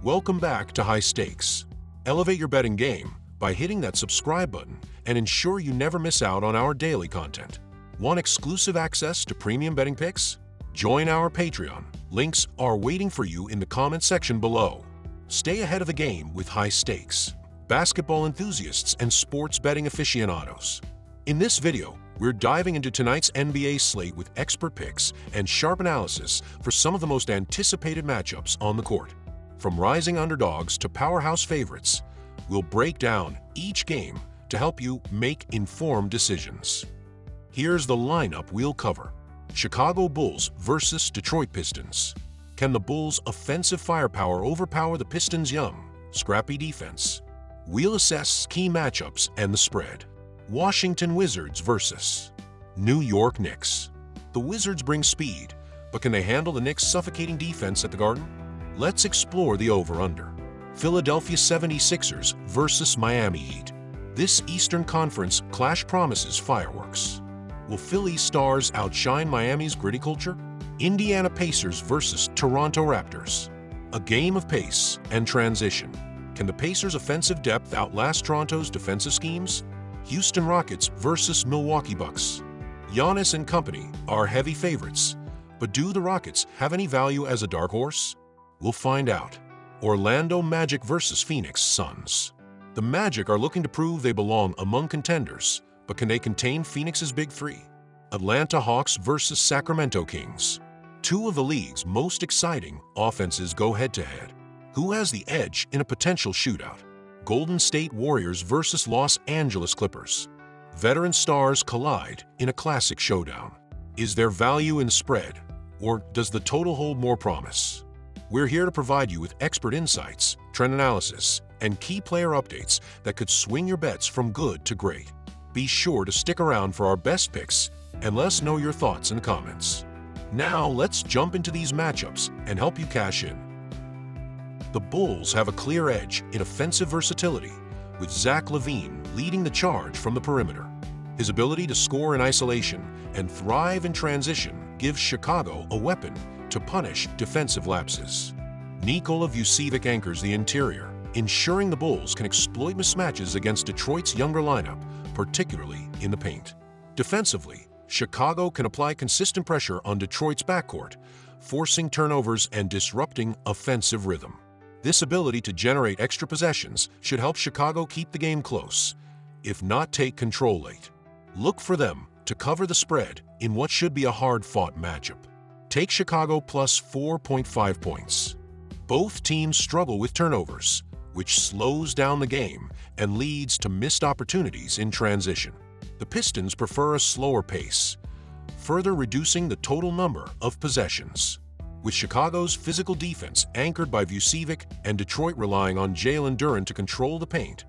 Welcome back to High Stakes. Elevate your betting game by hitting that subscribe button and ensure you never miss out on our daily content. Want exclusive access to premium betting picks? Join our Patreon. Links are waiting for you in the comment section below. Stay ahead of the game with High Stakes, basketball enthusiasts and sports betting aficionados. In this video, we're diving into tonight's NBA slate with expert picks and sharp analysis for some of the most anticipated matchups on the court. From rising underdogs to powerhouse favorites, we'll break down each game to help you make informed decisions. Here's the lineup we'll cover. Chicago Bulls versus Detroit Pistons. Can the Bulls' offensive firepower overpower the Pistons' young, scrappy defense? We'll assess key matchups and the spread. Washington Wizards versus New York Knicks. The Wizards bring speed, but can they handle the Knicks' suffocating defense at the Garden? Let's explore the over-under. Philadelphia 76ers versus Miami Heat. This Eastern Conference clash promises fireworks. Will Philly's stars outshine Miami's gritty culture? Indiana Pacers versus Toronto Raptors. A game of pace and transition. Can the Pacers' offensive depth outlast Toronto's defensive schemes? Houston Rockets versus Milwaukee Bucks. Giannis and company are heavy favorites, but do the Rockets have any value as a dark horse? We'll find out. Orlando Magic versus Phoenix Suns. The Magic are looking to prove they belong among contenders, but can they contain Phoenix's big three? Atlanta Hawks versus Sacramento Kings. Two of the league's most exciting offenses go head-to-head. Who has the edge in a potential shootout? Golden State Warriors versus Los Angeles Clippers. Veteran stars collide in a classic showdown. Is there value in the spread, or does the total hold more promise? We're here to provide you with expert insights, trend analysis, and key player updates that could swing your bets from good to great. Be sure to stick around for our best picks and let us know your thoughts in the comments. Now let's jump into these matchups and help you cash in. The Bulls have a clear edge in offensive versatility, with Zach LaVine leading the charge from the perimeter. His ability to score in isolation and thrive in transition gives Chicago a weapon to punish defensive lapses. Nikola Vucevic anchors the interior, ensuring the Bulls can exploit mismatches against Detroit's younger lineup, particularly in the paint. Defensively, Chicago can apply consistent pressure on Detroit's backcourt, forcing turnovers and disrupting offensive rhythm. This ability to generate extra possessions should help Chicago keep the game close, if not take control late. Look for them to cover the spread in what should be a hard-fought matchup. Take Chicago plus 4.5 points. Both teams struggle with turnovers, which slows down the game and leads to missed opportunities in transition. The Pistons prefer a slower pace, further reducing the total number of possessions. With Chicago's physical defense anchored by Vucevic and Detroit relying on Jalen Duren to control the paint,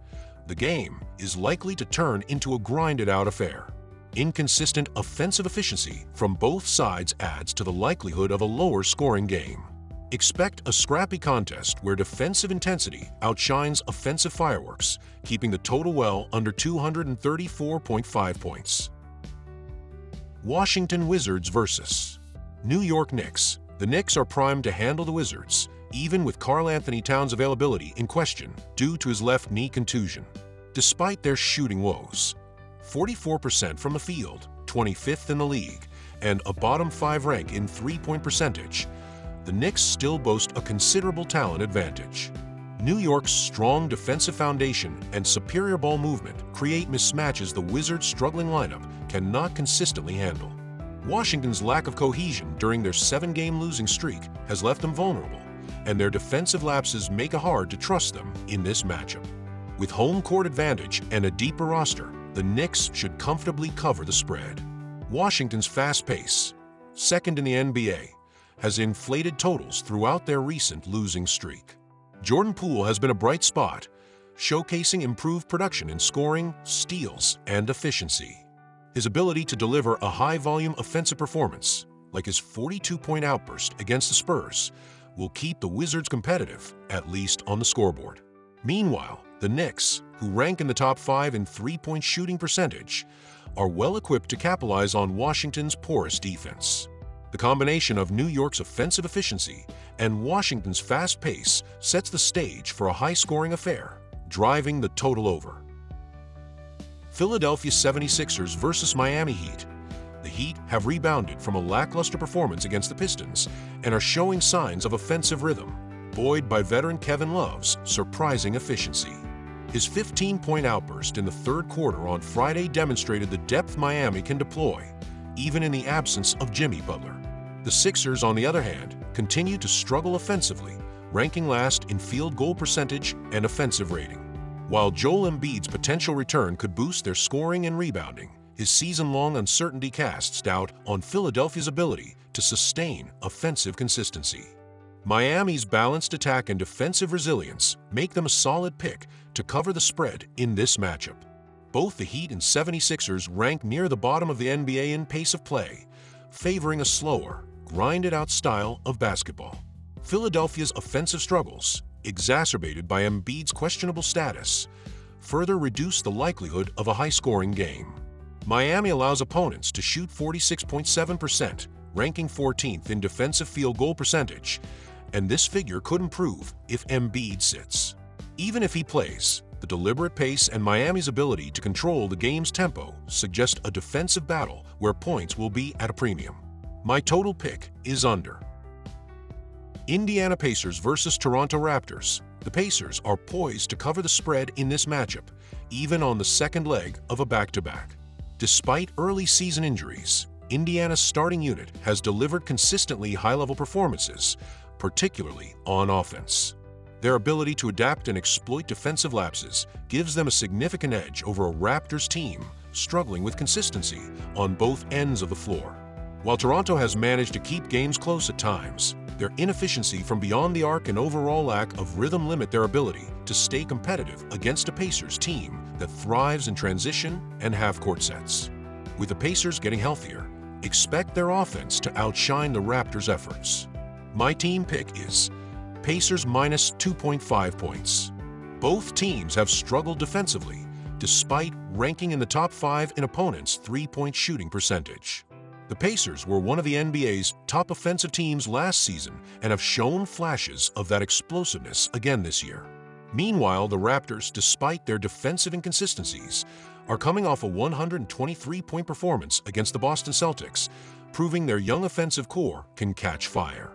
the game is likely to turn into a grinded-out affair. Inconsistent offensive efficiency from both sides adds to the likelihood of a lower-scoring game. Expect a scrappy contest where defensive intensity outshines offensive fireworks, keeping the total well under 234.5 points. Washington Wizards versus New York Knicks. The Knicks are primed to handle the Wizards, even with Karl-Anthony Towns' availability in question due to his left knee contusion. Despite their shooting woes, 44% from the field, 25th in the league, and a bottom 5 rank in three-point percentage, the Knicks still boast a considerable talent advantage. New York's strong defensive foundation and superior ball movement create mismatches the Wizards' struggling lineup cannot consistently handle. Washington's lack of cohesion during their 7-game losing streak has left them vulnerable, and their defensive lapses make it hard to trust them in this matchup. With home court advantage and a deeper roster, the Knicks should comfortably cover the spread. Washington's fast pace, second in the NBA, has inflated totals throughout their recent losing streak. Jordan Poole has been a bright spot, showcasing improved production in scoring, steals, and efficiency. His ability to deliver a high-volume offensive performance, like his 42-point outburst against the Spurs, will keep the Wizards competitive, at least on the scoreboard. Meanwhile, the Knicks, who rank in the top 5 in three-point shooting percentage, are well equipped to capitalize on Washington's porous defense. The combination of New York's offensive efficiency and Washington's fast pace sets the stage for a high-scoring affair, driving the total over. Philadelphia 76ers versus Miami Heat. The Heat have rebounded from a lackluster performance against the Pistons and are showing signs of offensive rhythm, buoyed by veteran Kevin Love's surprising efficiency. His 15-point outburst in the third quarter on Friday demonstrated the depth Miami can deploy, even in the absence of Jimmy Butler. The Sixers, on the other hand, continue to struggle offensively, ranking last in field goal percentage and offensive rating. While Joel Embiid's potential return could boost their scoring and rebounding, his season-long uncertainty casts doubt on Philadelphia's ability to sustain offensive consistency. Miami's balanced attack and defensive resilience make them a solid pick to cover the spread in this matchup. Both the Heat and 76ers rank near the bottom of the NBA in pace of play, favoring a slower, grinded-out style of basketball. Philadelphia's offensive struggles, exacerbated by Embiid's questionable status, further reduce the likelihood of a high-scoring game. Miami allows opponents to shoot 46.7%, ranking 14th in defensive field goal percentage, and this figure could improve if Embiid sits. Even if he plays, the deliberate pace and Miami's ability to control the game's tempo suggest a defensive battle where points will be at a premium. My total pick is under. Indiana Pacers versus Toronto Raptors. The Pacers are poised to cover the spread in this matchup, even on the second leg of a back-to-back. Despite early season injuries, Indiana's starting unit has delivered consistently high-level performances, particularly on offense. Their ability to adapt and exploit defensive lapses gives them a significant edge over a Raptors team struggling with consistency on both ends of the floor. While Toronto has managed to keep games close at times, their inefficiency from beyond the arc and overall lack of rhythm limit their ability to stay competitive against a Pacers team that thrives in transition and half-court sets. With the Pacers getting healthier, expect their offense to outshine the Raptors' efforts. My team pick is Pacers minus 2.5 points. Both teams have struggled defensively, despite ranking in the top 5 in opponents' three-point shooting percentage. The Pacers were one of the NBA's top offensive teams last season and have shown flashes of that explosiveness again this year. Meanwhile, the Raptors, despite their defensive inconsistencies, are coming off a 123-point performance against the Boston Celtics, proving their young offensive core can catch fire.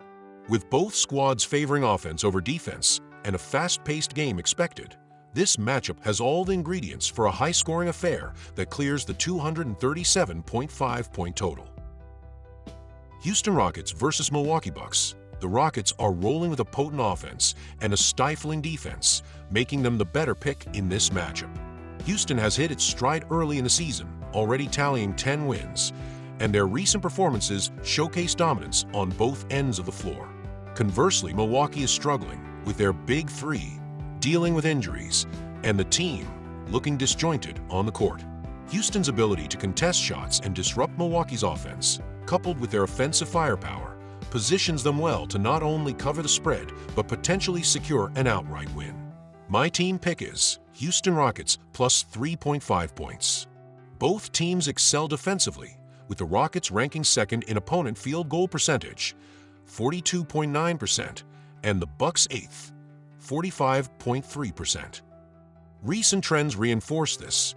With both squads favoring offense over defense and a fast-paced game expected, this matchup has all the ingredients for a high-scoring affair that clears the 237.5-point total. Houston Rockets versus Milwaukee Bucks. The Rockets are rolling with a potent offense and a stifling defense, making them the better pick in this matchup. Houston has hit its stride early in the season, already tallying 10 wins, and their recent performances showcase dominance on both ends of the floor. Conversely, Milwaukee is struggling, with their big three dealing with injuries and the team looking disjointed on the court. Houston's ability to contest shots and disrupt Milwaukee's offense, coupled with their offensive firepower, positions them well to not only cover the spread but potentially secure an outright win. My team pick is Houston Rockets plus 3.5 points. Both teams excel defensively, with the Rockets ranking second in opponent field goal percentage, 42.9%, and the Bucks 8th, 45.3%. Recent trends reinforce this,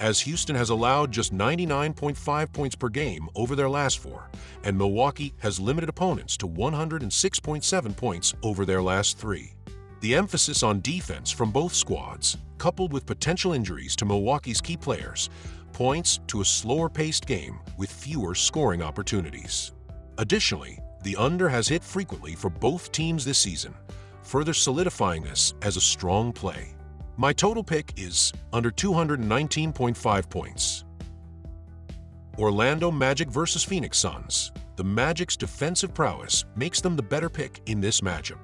as Houston has allowed just 99.5 points per game over their last four, and Milwaukee has limited opponents to 106.7 points over their last three. The emphasis on defense from both squads, coupled with potential injuries to Milwaukee's key players, points to a slower-paced game with fewer scoring opportunities. Additionally, the under has hit frequently for both teams this season, further solidifying this as a strong play. My total pick is under 219.5 points. Orlando Magic versus Phoenix Suns. The Magic's defensive prowess makes them the better pick in this matchup.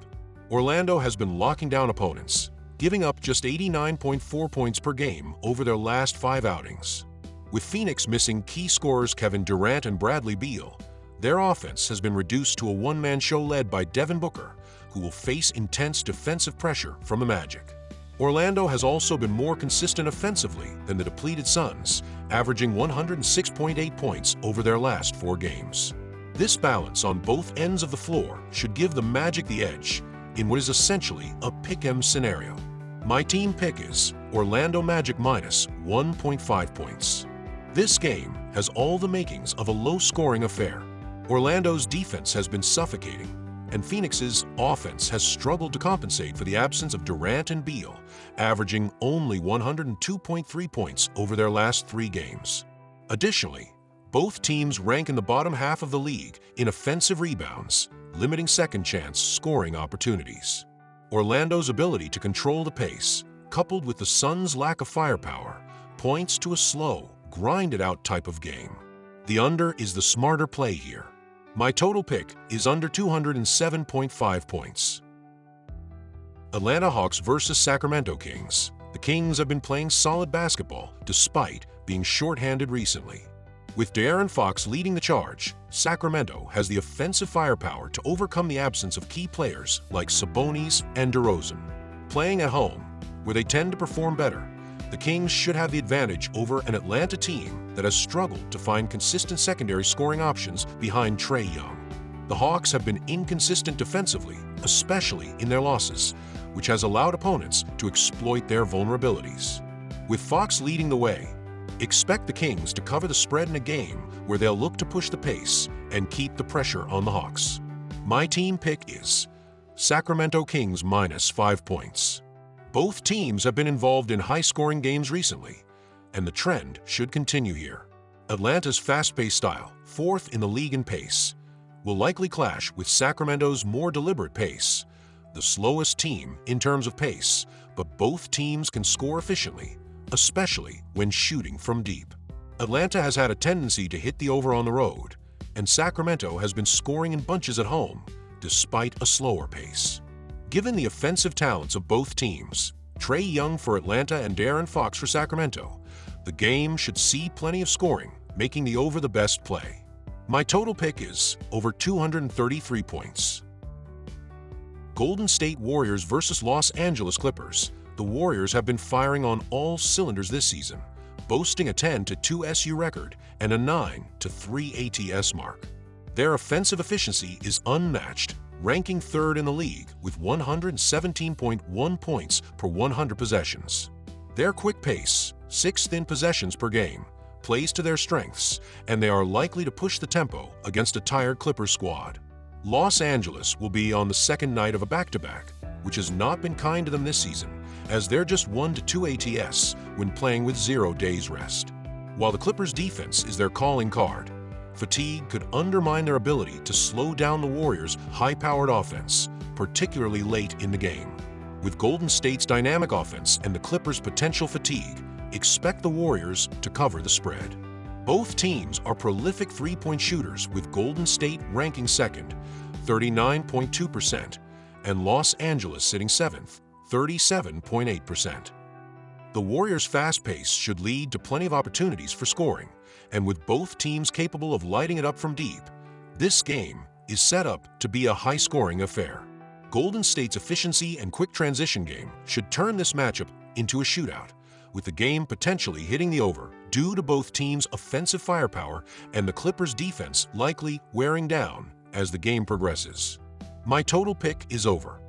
Orlando has been locking down opponents, giving up just 89.4 points per game over their last 5 outings. With Phoenix missing key scorers Kevin Durant and Bradley Beal, their offense has been reduced to a one-man show led by Devin Booker, who will face intense defensive pressure from the Magic. Orlando has also been more consistent offensively than the depleted Suns, averaging 106.8 points over their last 4 games. This balance on both ends of the floor should give the Magic the edge in what is essentially a pick-'em scenario. My team pick is Orlando Magic minus 1.5 points. This game has all the makings of a low-scoring affair. Orlando's defense has been suffocating, and Phoenix's offense has struggled to compensate for the absence of Durant and Beal, averaging only 102.3 points over their last 3 games. Additionally, both teams rank in the bottom half of the league in offensive rebounds, limiting second-chance scoring opportunities. Orlando's ability to control the pace, coupled with the Suns' lack of firepower, points to a slow, grinded-out type of game. The under is the smarter play here. My total pick is under 207.5 points. Atlanta Hawks versus Sacramento Kings. The Kings have been playing solid basketball despite being shorthanded recently. With De'Aaron Fox leading the charge, Sacramento has the offensive firepower to overcome the absence of key players like Sabonis and DeRozan. Playing at home, where they tend to perform better, the Kings should have the advantage over an Atlanta team that has struggled to find consistent secondary scoring options behind Trae Young. The Hawks have been inconsistent defensively, especially in their losses, which has allowed opponents to exploit their vulnerabilities. With Fox leading the way, expect the Kings to cover the spread in a game where they'll look to push the pace and keep the pressure on the Hawks. My team pick is Sacramento Kings minus 5 points. Both teams have been involved in high-scoring games recently, and the trend should continue here. Atlanta's fast-paced style, 4th in the league in pace, will likely clash with Sacramento's more deliberate pace, the slowest team in terms of pace, but both teams can score efficiently, especially when shooting from deep. Atlanta has had a tendency to hit the over on the road, and Sacramento has been scoring in bunches at home, despite a slower pace. Given the offensive talents of both teams, Trae Young for Atlanta and De'Aaron Fox for Sacramento, the game should see plenty of scoring, making the over the best play. My total pick is over 233 points. Golden State Warriors versus Los Angeles Clippers. The Warriors have been firing on all cylinders this season, boasting a 10-2 SU record and a 9-3 ATS mark. Their offensive efficiency is unmatched, ranking 3rd in the league with 117.1 points per 100 possessions. Their quick pace, 6th in possessions per game, plays to their strengths, and they are likely to push the tempo against a tired Clippers squad. Los Angeles will be on the second night of a back-to-back, which has not been kind to them this season, as they're just 1-2 ATS when playing with 0 days rest. While the Clippers' defense is their calling card, fatigue could undermine their ability to slow down the Warriors' high-powered offense, particularly late in the game. With Golden State's dynamic offense and the Clippers' potential fatigue, expect the Warriors to cover the spread. Both teams are prolific three-point shooters, with Golden State ranking 2nd, 39.2%, and Los Angeles sitting 7th, 37.8%. The Warriors' fast pace should lead to plenty of opportunities for scoring, and with both teams capable of lighting it up from deep, this game is set up to be a high-scoring affair. Golden State's efficiency and quick transition game should turn this matchup into a shootout, with the game potentially hitting the over due to both teams' offensive firepower and the Clippers' defense likely wearing down as the game progresses. My total pick is over